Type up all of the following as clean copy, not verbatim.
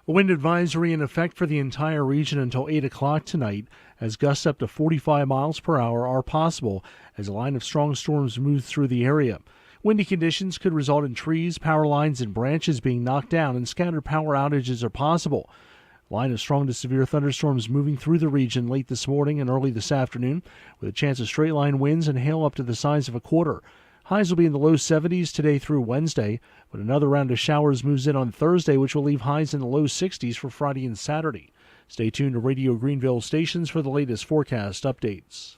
A wind advisory in effect for the entire region until 8 o'clock tonight, as gusts up to 45 miles per hour are possible as a line of strong storms moves through the area. Windy conditions could result in trees, power lines, and branches being knocked down, and scattered power outages are possible. A line of strong to severe thunderstorms moving through the region late this morning and early this afternoon, with a chance of straight-line winds and hail up to the size of a quarter. Highs will be in the low 70s today through Wednesday, but another round of showers moves in on Thursday, which will leave highs in the low 60s for Friday and Saturday. Stay tuned to Radio Greeneville stations for the latest forecast updates.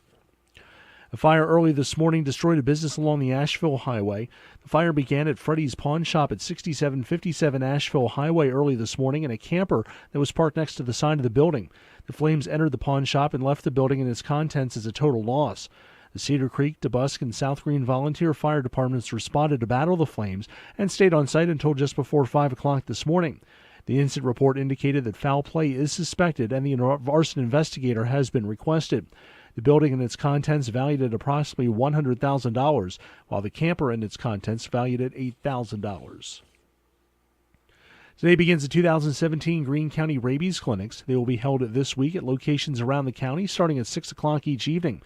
A fire early this morning destroyed a business along the Asheville Highway. The fire began at Freddy's Pawn Shop at 6757 Asheville Highway early this morning in a camper that was parked next to the side of the building. The flames entered the pawn shop and left the building and its contents as a total loss. The Cedar Creek, DeBusk, and South Green volunteer fire departments responded to battle the flames and stayed on site until just before 5 o'clock this morning. The incident report indicated that foul play is suspected and the arson investigator has been requested. The building and its contents valued at approximately $100,000, while the camper and its contents valued at $8,000. Today begins the 2017 Greene County Rabies Clinics. They will be held this week at locations around the county starting at 6 o'clock each evening.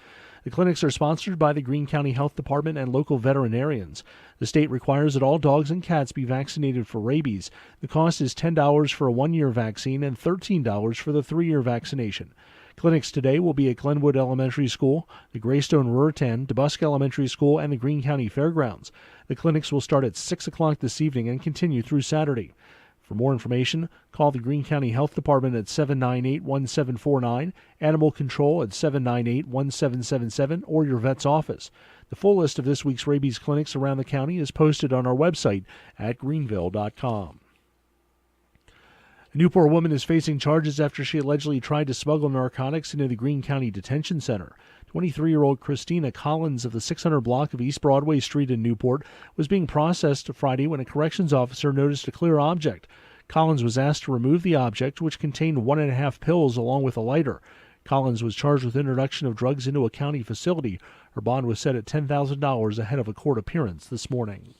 The clinics are sponsored by the Greene County Health Department and local veterinarians. The state requires that all dogs and cats be vaccinated for rabies. The cost is $10 for a 1-year vaccine and $13 for the 3-year vaccination. Clinics today will be at Glenwood Elementary School, the Greystone Ruritan, DeBusk Elementary School, and the Greene County Fairgrounds. The clinics will start at 6 o'clock this evening and continue through Saturday. For more information, call the Greene County Health Department at 798-1749, Animal Control at 798-1777, or your vet's office. The full list of this week's rabies clinics around the county is posted on our website at greeneville.com. A Newport woman is facing charges after she allegedly tried to smuggle narcotics into the Greene County Detention Center. 23-year-old Christina Collins of the 600 block of East Broadway Street in Newport was being processed Friday when a corrections officer noticed a clear object. Collins was asked to remove the object, which contained 1.5 pills along with a lighter. Collins was charged with introduction of drugs into a county facility. Her bond was set at $10,000 ahead of a court appearance this morning.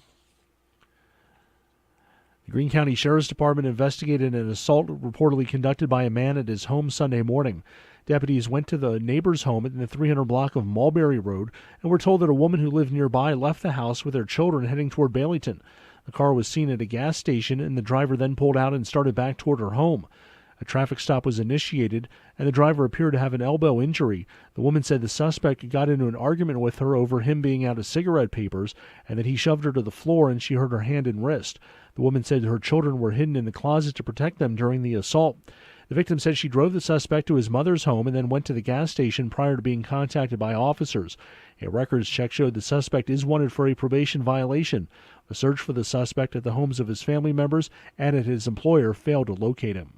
The Greene County Sheriff's Department investigated an assault reportedly conducted by a man at his home Sunday morning. Deputies went to the neighbor's home in the 300 block of Mulberry Road and were told that a woman who lived nearby left the house with their children heading toward Baileyton. The car was seen at a gas station, and the driver then pulled out and started back toward her home. A traffic stop was initiated, and the driver appeared to have an elbow injury. The woman said the suspect got into an argument with her over him being out of cigarette papers, and that he shoved her to the floor and she hurt her hand and wrist. The woman said her children were hidden in the closet to protect them during the assault. The victim said she drove the suspect to his mother's home and then went to the gas station prior to being contacted by officers. A records check showed the suspect is wanted for a probation violation. A search for the suspect at the homes of his family members and at his employer failed to locate him.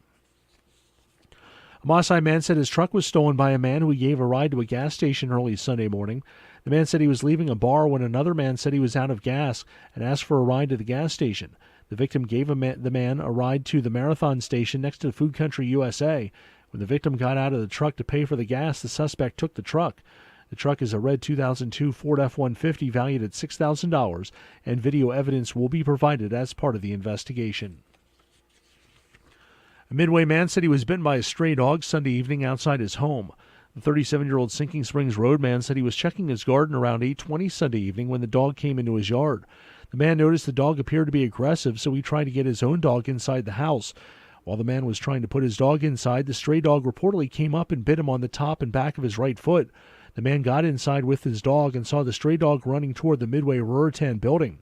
A Maasai man said his truck was stolen by a man who gave a ride to a gas station early Sunday morning. The man said he was leaving a bar when another man said he was out of gas and asked for a ride to the gas station. The victim gave the man a ride to the Marathon station next to Food Country USA. When the victim got out of the truck to pay for the gas, the suspect took the truck. The truck is a red 2002 Ford F-150 valued at $6,000, and video evidence will be provided as part of the investigation. A Midway man said he was bitten by a stray dog Sunday evening outside his home. The 37-year-old Sinking Springs Road man said he was checking his garden around 8:20 Sunday evening when the dog came into his yard. The man noticed the dog appeared to be aggressive, so he tried to get his own dog inside the house. While the man was trying to put his dog inside, the stray dog reportedly came up and bit him on the top and back of his right foot. The man got inside with his dog and saw the stray dog running toward the Midway Ruritan building.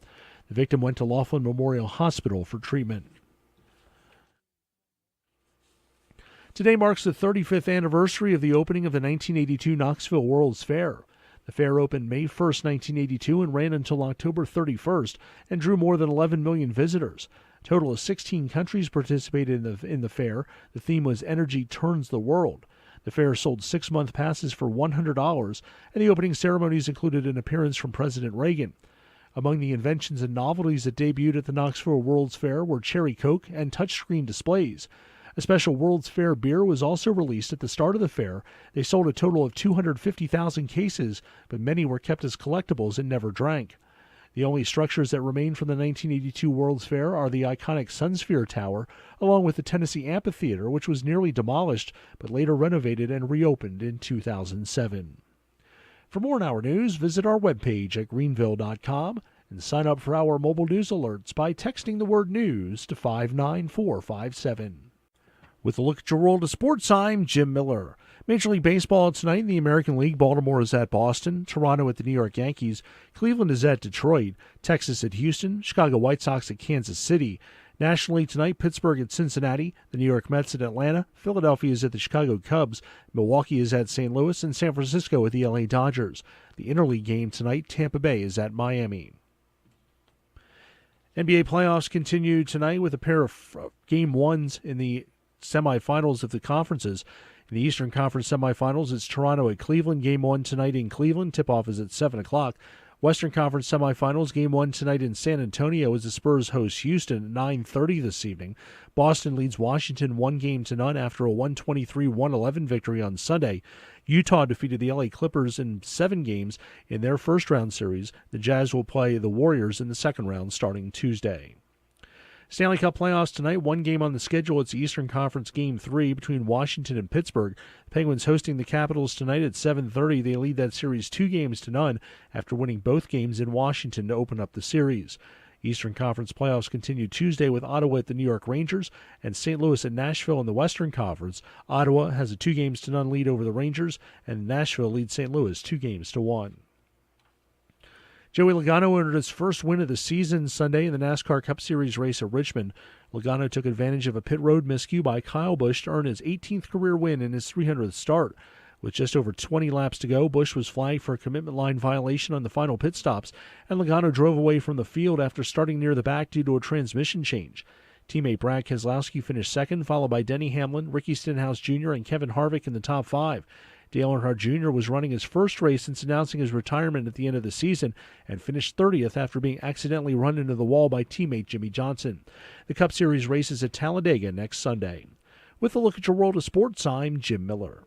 The victim went to Laughlin Memorial Hospital for treatment. Today marks the 35th anniversary of the opening of the 1982 Knoxville World's Fair. The fair opened May 1, 1982 and ran until October 31st and drew more than 11 million visitors. A total of 16 countries participated in the fair. The theme was Energy Turns the World. The fair sold 6-month passes for $100, and the opening ceremonies included an appearance from President Reagan. Among the inventions and novelties that debuted at the Knoxville World's Fair were Cherry Coke and touchscreen displays. A special World's Fair beer was also released at the start of the fair. They sold a total of 250,000 cases, but many were kept as collectibles and never drank. The only structures that remain from the 1982 World's Fair are the iconic Sunsphere Tower, along with the Tennessee Amphitheater, which was nearly demolished but later renovated and reopened in 2007. For more on our news, visit our webpage at greeneville.com and sign up for our mobile news alerts by texting the word news to 59457. With a look at your world of sports, I'm Jim Miller. Major League Baseball tonight in the American League. Baltimore is at Boston, Toronto at the New York Yankees, Cleveland is at Detroit, Texas at Houston, Chicago White Sox at Kansas City. National League tonight, Pittsburgh at Cincinnati, the New York Mets at Atlanta, Philadelphia is at the Chicago Cubs, Milwaukee is at St. Louis, and San Francisco at the LA Dodgers. The interleague game tonight, Tampa Bay is at Miami. NBA playoffs continue tonight with a pair of game ones in the semifinals of the conferences. In the Eastern Conference semifinals, it's Toronto at Cleveland. Game 1 tonight in Cleveland. Tip-off is at 7 o'clock. Western Conference semifinals, Game 1 tonight in San Antonio as the Spurs host Houston at 9:30 this evening. Boston leads Washington 1-0 after a 123-111 victory on Sunday. Utah defeated the LA Clippers in 7 games in their first-round series. The Jazz will play the Warriors in the second round starting Tuesday. Stanley Cup playoffs tonight, one game on the schedule. It's the Eastern Conference Game 3 between Washington and Pittsburgh. The Penguins hosting the Capitals tonight at 7:30. They lead that series 2-0 after winning both games in Washington to open up the series. Eastern Conference playoffs continue Tuesday with Ottawa at the New York Rangers and St. Louis at Nashville in the Western Conference. Ottawa has a 2-0 lead over the Rangers, and Nashville leads St. Louis 2-1. Joey Logano earned his first win of the season Sunday in the NASCAR Cup Series race at Richmond. Logano took advantage of a pit road miscue by Kyle Busch to earn his 18th career win in his 300th start. With just over 20 laps to go, Busch was flagged for a commitment line violation on the final pit stops, and Logano drove away from the field after starting near the back due to a transmission change. Teammate Brad Keselowski finished second, followed by Denny Hamlin, Ricky Stenhouse Jr., and Kevin Harvick in the top 5. Dale Earnhardt Jr. was running his first race since announcing his retirement at the end of the season and finished 30th after being accidentally run into the wall by teammate Jimmy Johnson. The Cup Series races at Talladega next Sunday. With a look at your world of sports, I'm Jim Miller.